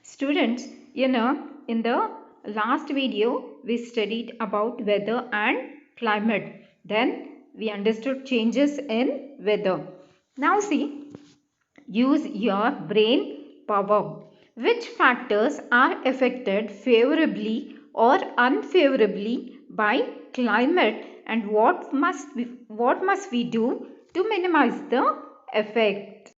Students, in the last video, we studied about weather and climate. Then we understood changes in weather. Now see, use your brain power. Which factors are affected favorably or unfavorably by climate, and what must we do to minimize the effect?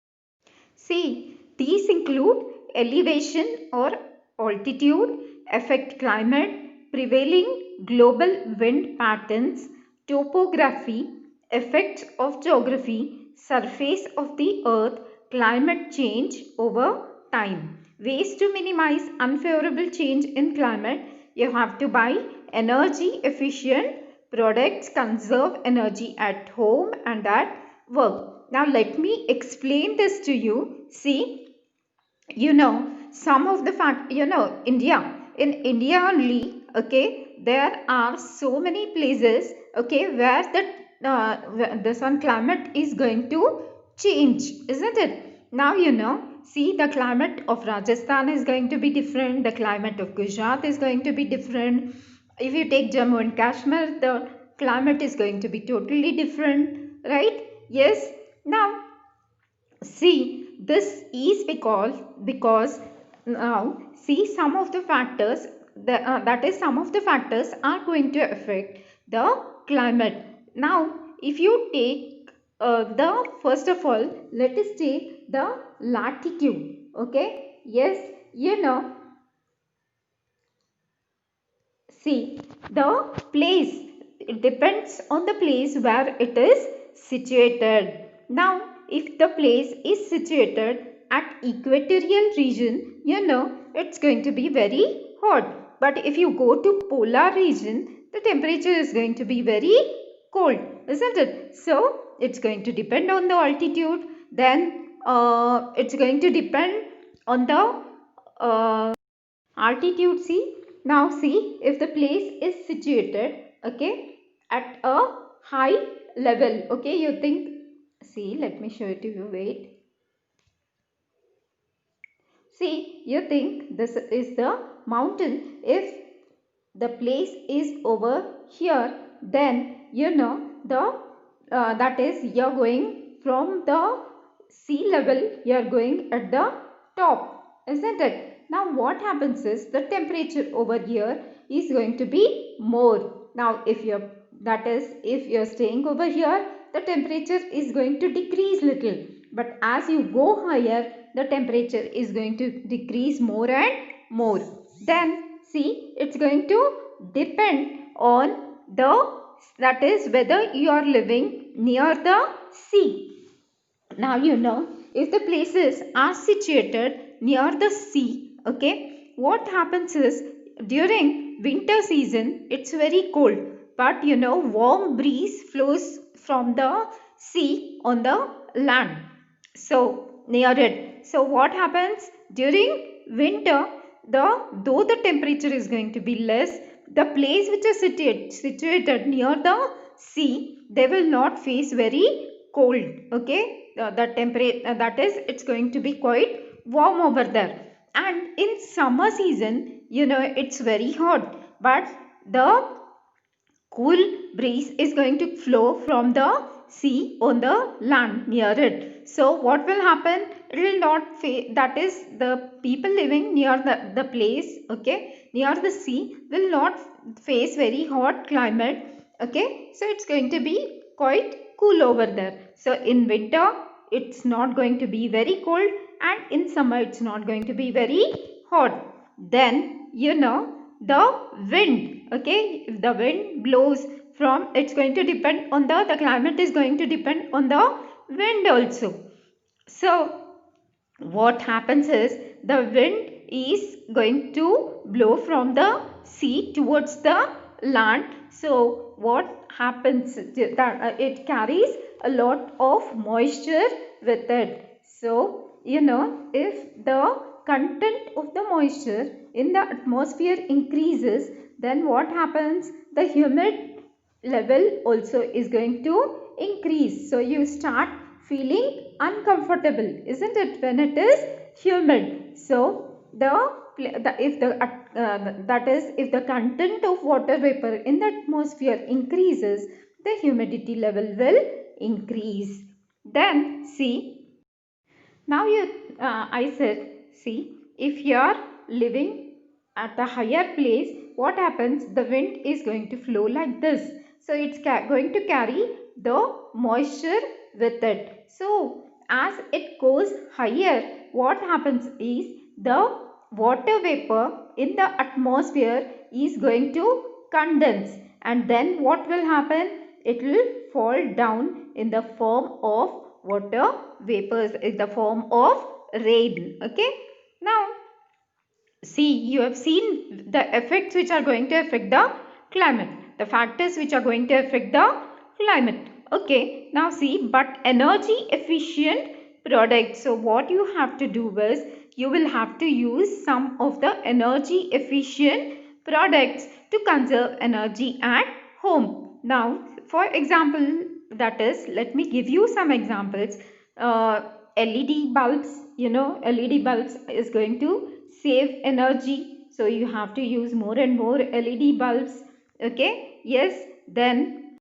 See, these include elevation or altitude, affect climate, prevailing global wind patterns, topography, effects of geography, surface of the earth, climate change over time. Ways to minimize unfavorable change in climate: you have to buy energy efficient products, conserve energy at home and at work. Now let me explain this to you. See, some of the fact, in India only, okay, there are so many places, okay, where the sun climate is going to change, isn't it? Now, see, the climate of Rajasthan is going to be different, the climate of Gujarat is going to be different. If you take Jammu and Kashmir, the climate is going to be totally different, right? Yes. Now see, this is because now see, some of the factors that is some of the factors are going to affect the climate. Now if you take the first of all, let us take the latitude. Okay, yes, see, the place, it depends on the place where it is situated. Now, if the place is situated at equatorial region, it's going to be very hot. But if you go to polar region, the temperature is going to be very cold, isn't it? So, it's going to depend on the altitude. Then, it's going to depend on the altitude. See, now see, if the place is situated, okay, at a high level, okay, you think, see, let me show it to you, wait. See, you think this is the mountain. If the place is over here, then the that is, you're going from the sea level, you're going at the top, isn't it? Now what happens is, the temperature over here is going to be more. Now if you're, that is, if you're staying over here, the temperature is going to decrease little, but as you go higher, the temperature is going to decrease more and more. Then see, it's going to depend on the, that is, whether you are living near the sea. Now if the places are situated near the sea, okay, what happens is, during winter season it's very cold, but warm breeze flows from the sea on the land, so near it. So what happens during winter, though the temperature is going to be less, the place which is situated near the sea, they will not face very cold, okay. The temperature, that is, it's going to be quite warm over there. And in summer season, it's very hot, but the cool breeze is going to flow from the sea on the land near it. So what will happen, it will not face, that is, the people living near the place, okay, near the sea, will not face very hot climate, okay. So it's going to be quite cool over there. So in winter it's not going to be very cold, and in summer it's not going to be very hot. Then the wind, okay, if the wind blows from, it's going to depend on the climate is going to depend on the wind also. So what happens is, the wind is going to blow from the sea towards the land. So what happens, that it carries a lot of moisture with it. So if the content of the moisture in the atmosphere increases, then what happens, the humid level also is going to increase. So you start feeling uncomfortable, isn't it, when it is humid. So that is, if the content of water vapor in the atmosphere increases, the humidity level will increase. Then see, now I said, see, if you are living at a higher place, what happens? The wind is going to flow like this. So it's going to carry the moisture with it. So as it goes higher, what happens is the water vapor in the atmosphere is going to condense, and then what will happen? It will fall down in the form of water vapors, in the form of rain. Okay. Now see, you have seen the effects which are going to affect the climate, the factors which are going to affect the climate. Okay, now see, but energy efficient products. So what you have to do is, you will have to use some of the energy efficient products to conserve energy at home. Now, for example, that is, let me give you some examples. LED bulbs, LED bulbs is going to save energy, so you have to use more and more LED bulbs. Okay, yes. Then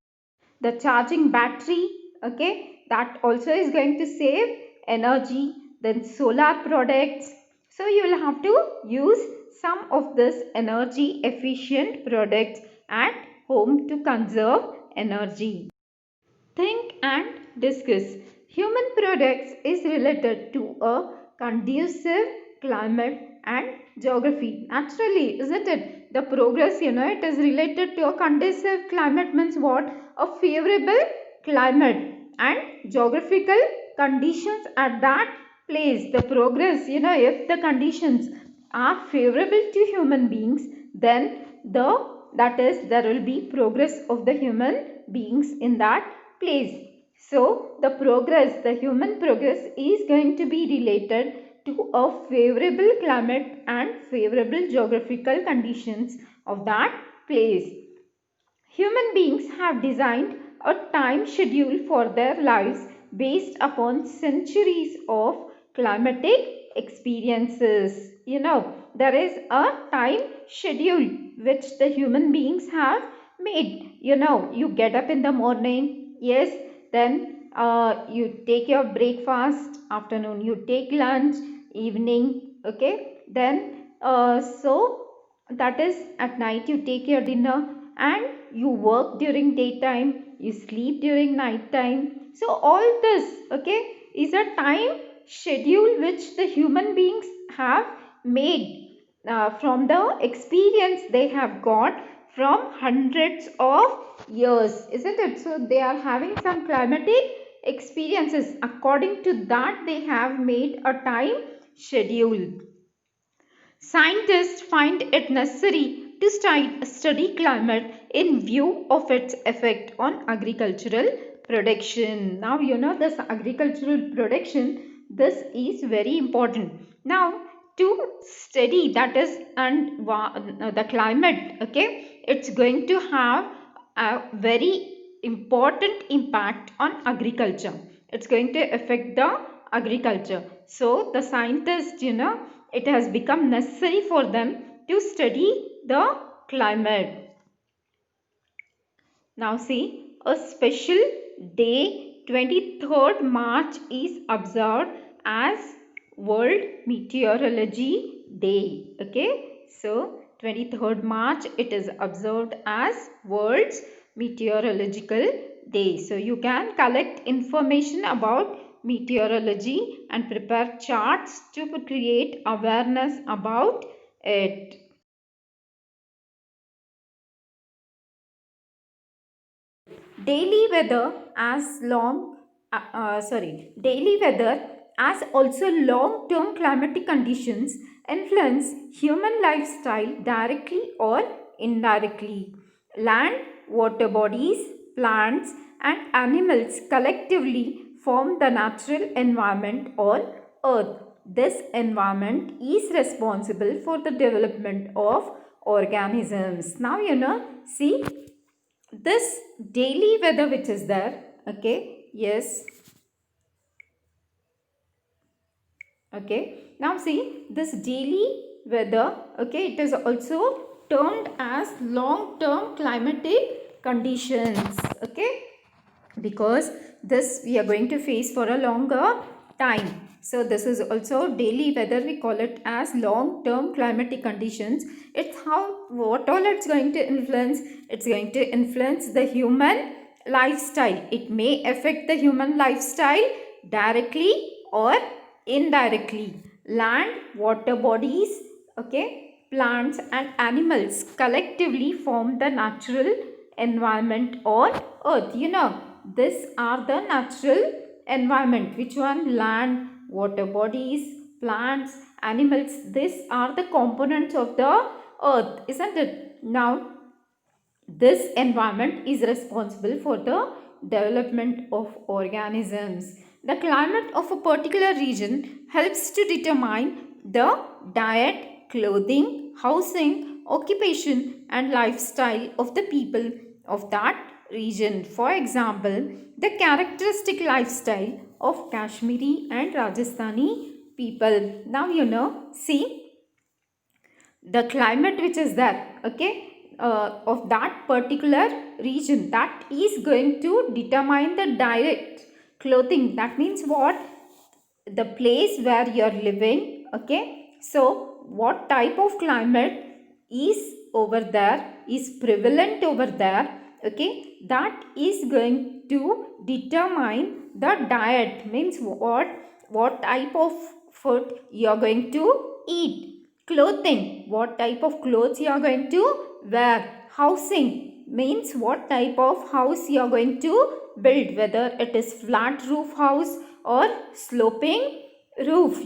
the charging battery, okay, that also is going to save energy. Then solar products, so you will have to use some of this energy efficient products at home to conserve energy. Think and discuss. Human products is related to a conducive climate and geography. Naturally, isn't it? The progress, it is related to a conducive climate means what? A favorable climate and geographical conditions at that place. The progress, if the conditions are favorable to human beings, then that is, there will be progress of the human beings in that place. So the human progress is going to be related to a favorable climate and favorable geographical conditions of that place. Human beings have designed a time schedule for their lives based upon centuries of climatic experiences. There is a time schedule which the human beings have made. You get up in the morning, yes, then you take your breakfast, afternoon you take lunch, evening, okay, then so that is, at night you take your dinner, and you work during daytime, you sleep during night time. So all this, okay, is a time schedule which the human beings have made from the experience they have got from hundreds of years, isn't it? So they are having some climatic experiences. According to that, they have made a time schedule. Scientists find it necessary to study climate in view of its effect on agricultural production. Now, this agricultural production, this is very important. Now, to study, that is, and the climate, okay, it's going to have a very important impact on agriculture. It's going to affect the agriculture. So the scientists, it has become necessary for them to study the climate. Now see, a special day, 23rd March, is observed as World Meteorology Day. Okay, so 23rd March, it is observed as World's Meteorological Day. So you can collect information about meteorology and prepare charts to create awareness about it. Daily weather daily weather as also long-term climatic conditions influence human lifestyle directly or indirectly. Land, water bodies, plants and animals collectively form the natural environment on earth. This environment is responsible for the development of organisms. Now, see, this daily weather which is there, okay, yes, okay, Now see, this daily weather, okay, it is also termed as long-term climatic conditions, okay, because this we are going to face for a longer time. So this is also daily weather, we call it as long term climatic conditions. It's how, what all it's going to influence. It's going to influence the human lifestyle. It may affect the human lifestyle directly or indirectly. Land, water bodies, okay, plants and animals collectively form the natural environment on earth. These are the natural environment. Which one? Land, water bodies, plants, animals. These are the components of the earth, isn't it? Now, this environment is responsible for the development of organisms. The climate of a particular region helps to determine the diet, clothing, housing, occupation and lifestyle of the people of that region. For example, the characteristic lifestyle of Kashmiri and Rajasthani people. Now see the climate which is there, okay, of that particular region, that is going to determine the diet, clothing. That means what? The place where you are living, okay. So what type of climate is over there, is prevalent over there, okay, that is going to determine the diet. Means what type of food you are going to eat. Clothing, what type of clothes you are going to wear. Housing means what type of house you are going to build, whether it is flat roof house or sloping roof.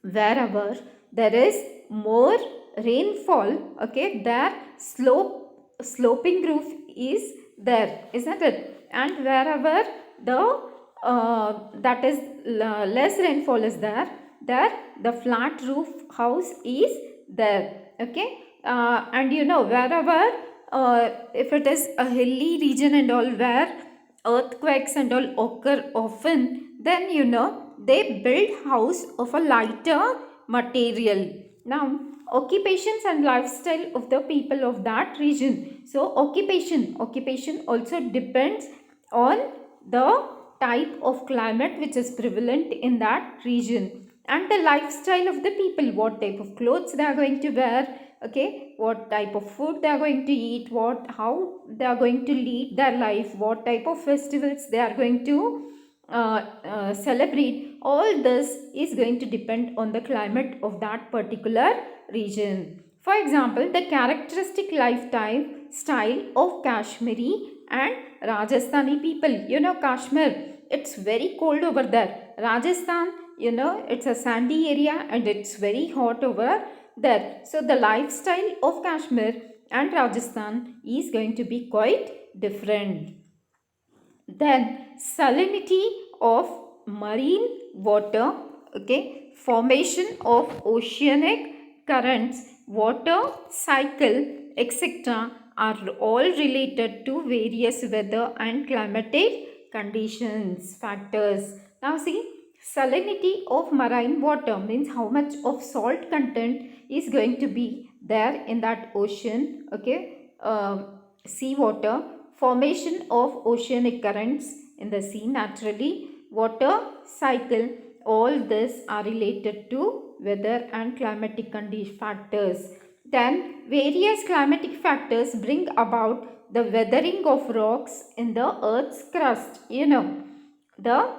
Wherever there is more rainfall, okay, there sloping roof is there, isn't it? And wherever the that is less rainfall is there the flat roof house is there, okay. And wherever if it is a hilly region and all, where earthquakes and all occur often, then they build house of a lighter material. Now, occupations and lifestyle of the people of that region. So occupation also depends on the type of climate which is prevalent in that region, and the lifestyle of the people, what type of clothes they are going to wear, okay, what type of food they are going to eat, how they are going to lead their life, what type of festivals they are going to celebrate. All this is going to depend on the climate of that particular region. For example, the characteristic lifetime style of Kashmiri and Rajasthani people. Kashmir, it's very cold over there. Rajasthan, it's a sandy area and it's very hot over there. So the lifestyle of Kashmir and Rajasthan is going to be quite different. Then salinity of marine water, okay, formation of oceanic currents, water cycle, etc. are all related to various weather and climatic conditions factors. Now see, salinity of marine water means how much of salt content is going to be there in that ocean, okay, sea water. Formation of oceanic currents in the sea naturally, water cycle, all this are related to weather and climatic condition factors. Then various climatic factors bring about the weathering of rocks in the earth's crust. The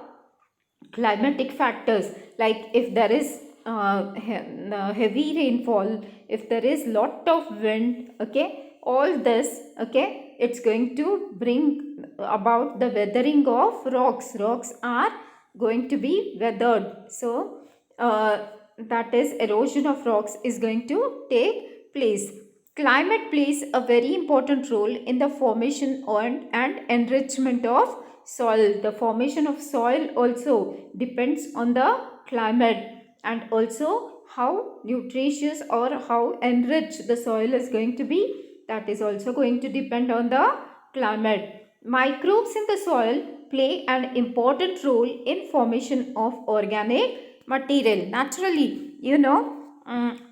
climatic factors, like if there is heavy rainfall, if there is lot of wind, okay, all this, okay, it's going to bring about the weathering of rocks. Rocks are going to be weathered. So that is erosion of rocks is going to take place. Climate plays a very important role in the formation and enrichment of soil. The formation of soil also depends on the climate, and also how nutritious or how enriched the soil is going to be, that is also going to depend on the climate. Microbes in the soil play an important role in formation of organic material. Naturally,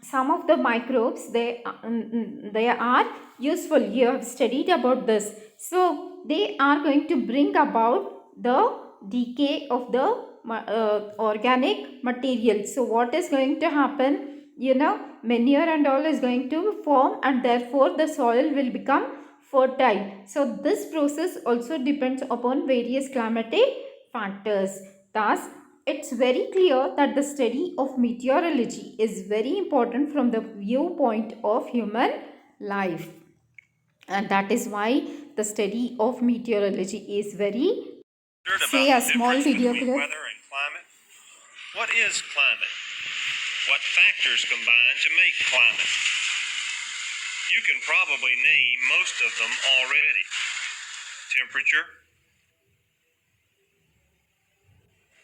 some of the microbes, they are useful. You have studied about this. So they are going to bring about the decay of the organic material. So what is going to happen? Manure and all is going to form, and therefore the soil will become fertile. So this process also depends upon various climatic factors. Thus, it's very clear that the study of meteorology is very important from the viewpoint of human life, and that is why the study of meteorology is very. Say a small video clip. Weather and climate. What is climate? What factors combine to make climate? You can probably name most of them already. Temperature,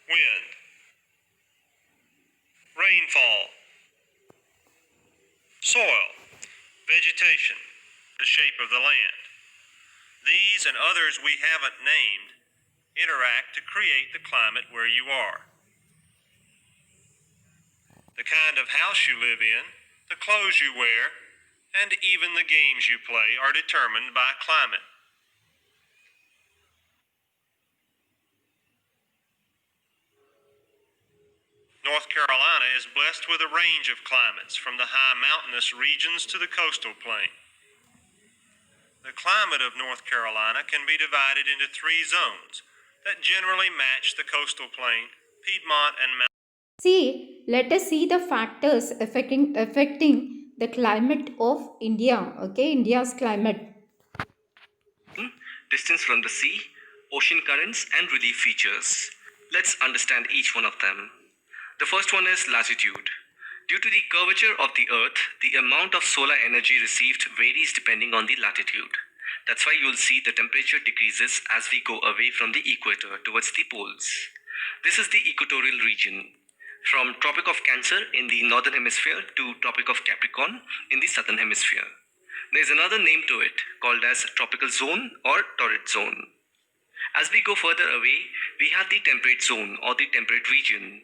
wind, rainfall, soil, vegetation, the shape of the land. These and others we haven't named interact to create the climate where you are. The kind of house you live in, the clothes you wear, and even the games you play are determined by climate. North Carolina is blessed with a range of climates, from the high mountainous regions to the coastal plain. The climate of North Carolina can be divided into 3 zones that generally match the coastal plain, Piedmont, and mountain. See, let us see the factors affecting the climate of India. Okay, India's climate. Distance from the sea, ocean currents, and relief features. Let's understand each one of them. The first one is latitude. Due to the curvature of the Earth, the amount of solar energy received varies depending on the latitude. That's why you'll see the temperature decreases as we go away from the equator towards the poles. This is the equatorial region, from Tropic of Cancer in the northern hemisphere to Tropic of Capricorn in the southern hemisphere. There's another name to it called as tropical zone or torrid zone. As we go further away, we have the temperate zone or the temperate region.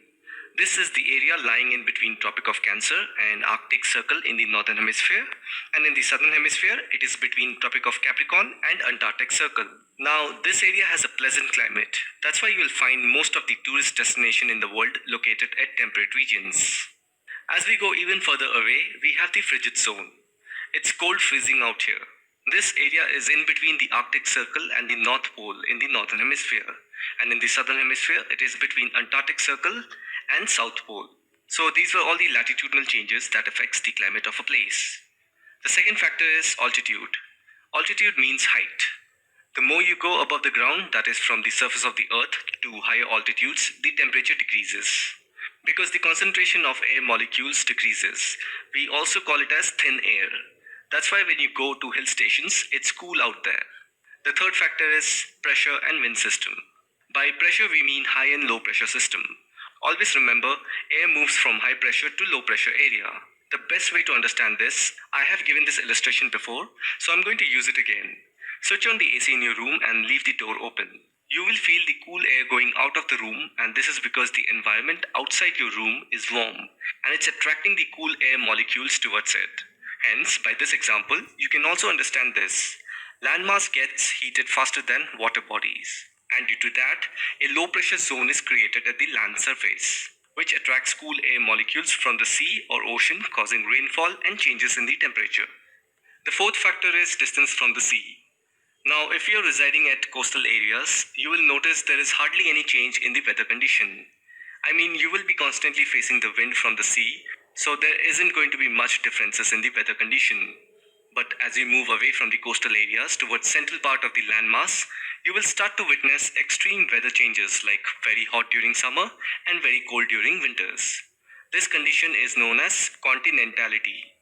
This is the area lying in between Tropic of Cancer and Arctic Circle in the northern hemisphere, and in the southern hemisphere it is between Tropic of Capricorn and Antarctic Circle. Now this area has a pleasant climate. That's why you will find most of the tourist destinations in the world located at temperate regions. As we go even further away, we have the frigid zone. It's cold freezing out here. This area is in between the Arctic Circle and the North Pole in the northern hemisphere, and in the southern hemisphere it is between Antarctic Circle and South Pole. So these were all the latitudinal changes that affects the climate of a place. The second factor is altitude. Altitude means height. The more you go above the ground, that is from the surface of the earth to higher altitudes, the temperature decreases. Because the concentration of air molecules decreases, we also call it as thin air. That's why when you go to hill stations, it's cool out there. The third factor is pressure and wind system. By pressure, we mean high and low pressure system. Always remember, air moves from high pressure to low pressure area. The best way to understand this, I have given this illustration before, so I'm going to use it again. Switch on the AC in your room and leave the door open. You will feel the cool air going out of the room, and this is because the environment outside your room is warm and it's attracting the cool air molecules towards it. Hence, by this example, you can also understand this. Landmass gets heated faster than water bodies, and due to that, a low pressure zone is created at the land surface, which attracts cool air molecules from the sea or ocean, causing rainfall and changes in the temperature. The fourth factor is distance from the sea. Now, if you're residing at coastal areas, you will notice there is hardly any change in the weather condition. I mean, you will be constantly facing the wind from the sea, so there isn't going to be much differences in the weather condition. But as you move away from the coastal areas towards central part of the landmass, you will start to witness extreme weather changes like very hot during summer and very cold during winters. This condition is known as continentality.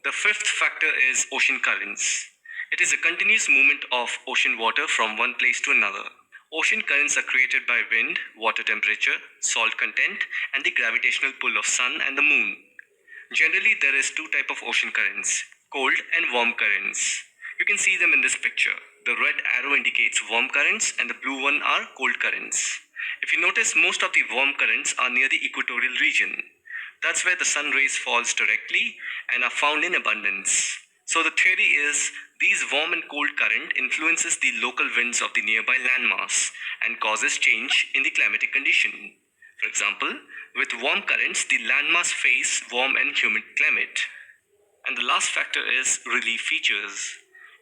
The fifth factor is ocean currents. It is a continuous movement of ocean water from one place to another. Ocean currents are created by wind, water temperature, salt content, and the gravitational pull of sun and the moon. Generally, there is 2 types of ocean currents, cold and warm currents. You can see them in this picture. The red arrow indicates warm currents and the blue one are cold currents. If you notice, most of the warm currents are near the equatorial region. That's where the sun rays falls directly and are found in abundance. So the theory is these warm and cold current influences the local winds of the nearby landmass and causes change in the climatic condition. For example, with warm currents, the landmass face warm and humid climate. And the last factor is relief features.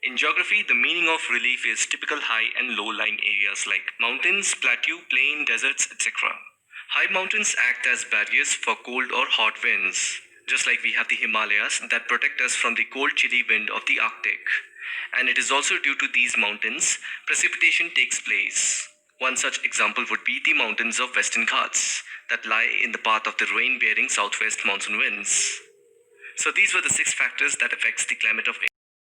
In geography, the meaning of relief is typical high and low lying areas like mountains, plateau, plain, deserts, etc. High mountains act as barriers for cold or hot winds, just like we have the Himalayas that protect us from the cold, chilly wind of the Arctic. And it is also due to these mountains precipitation takes place. One such example would be the mountains of Western Ghats that lie in the path of the rain-bearing southwest monsoon winds. So these were the 6 factors that affects the climate of India.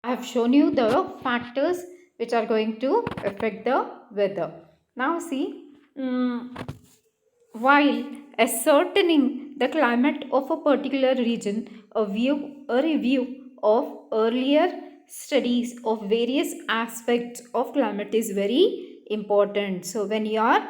I have shown you the factors which are going to affect the weather. Now see, while ascertaining the climate of a particular region, a review of earlier studies of various aspects of climate is very important. So when you are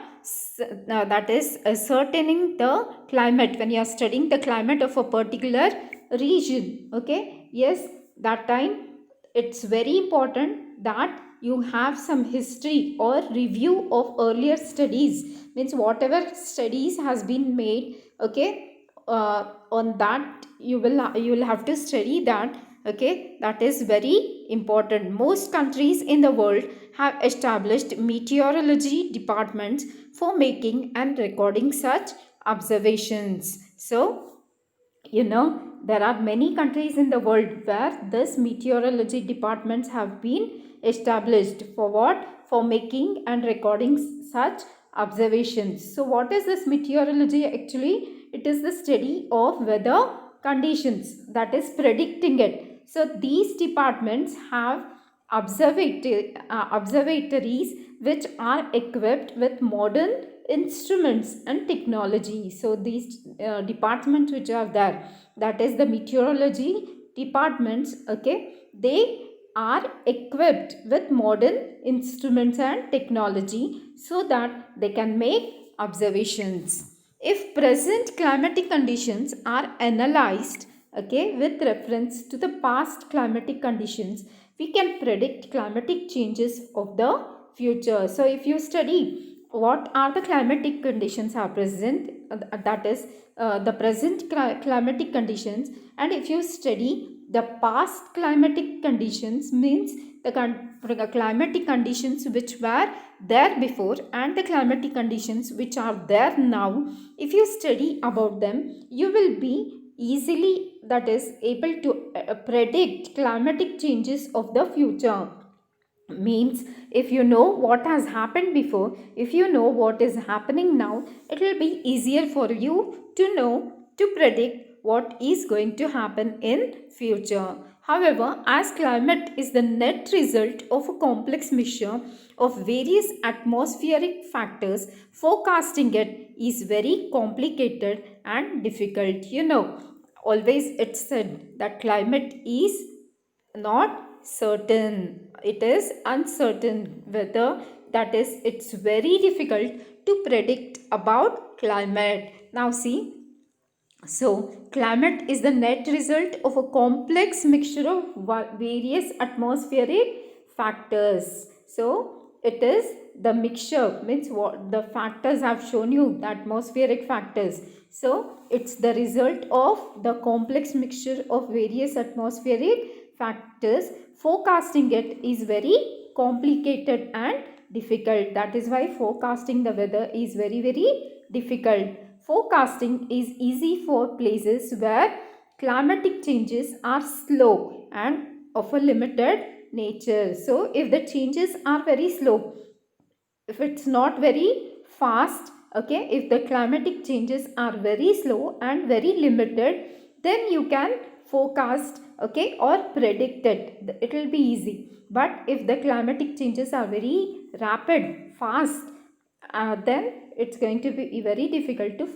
that is ascertaining the climate, when you are studying the climate of a particular region, okay, yes, that time it's very important that you have some history or review of earlier studies, means whatever studies has been made, okay, on that you will have to study that, okay. That is very important. Most countries in the world have established meteorology departments for making and recording such observations. So there are many countries in the world where this meteorology departments have been established for what? For making and recording such observations. So what is this meteorology actually? It is the study of weather conditions, that is predicting it. So these departments have observatories which are equipped with modern instruments and technology. So these departments which are there, that is the meteorology departments, okay, they are equipped with modern instruments and technology so that they can make observations. If present climatic conditions are analyzed, okay, with reference to the past climatic conditions, we can predict climatic changes of the future. So if you study what are the climatic conditions are present, that is the present climatic conditions, and if you study the past climatic conditions, means the climatic conditions which were there before and the climatic conditions which are there now, if you study about them, you will be easily, that is, able to predict climatic changes of the future. Means if you know what has happened before, if you know what is happening now, it will be easier for you to know, to predict what is going to happen in future. However, as climate is the net result of a complex mixture of various atmospheric factors, forecasting it is very complicated and difficult. Always it's said that climate is not certain, it is uncertain weather, that is, it's very difficult to predict about climate. Now see, so climate is the net result of a complex mixture of various atmospheric factors. So it is the mixture, means what the factors have shown you, the atmospheric factors. So it's the result of the complex mixture of various atmospheric factors. Forecasting it is very complicated and difficult. That is why forecasting the weather is very, very difficult. Forecasting is easy for places where climatic changes are slow and of a limited nature. So if the changes are very slow, if it's not very fast, okay, if the climatic changes are very slow and very limited, then you can forecast, okay, or predict it. It will be easy. But if the climatic changes are very rapid, fast, then it's going to be very difficult to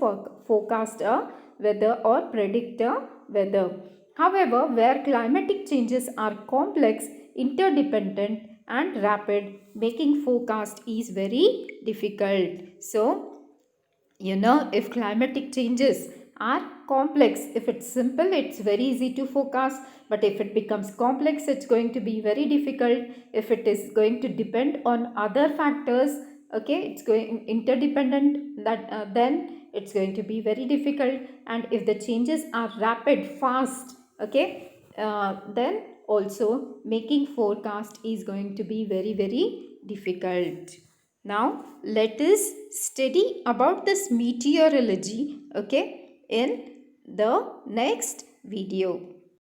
forecast a weather or predict a weather. However, where climatic changes are complex, interdependent and rapid, making forecast is very difficult. So if climatic changes are complex, if it's simple, it's very easy to forecast, but if it becomes complex, it's going to be very difficult. If it is going to depend on other factors, okay, it's going interdependent, that then it's going to be very difficult. And if the changes are rapid, fast, okay, then also making forecast is going to be very, very difficult. Now let us study about this meteorology, okay, in the next video.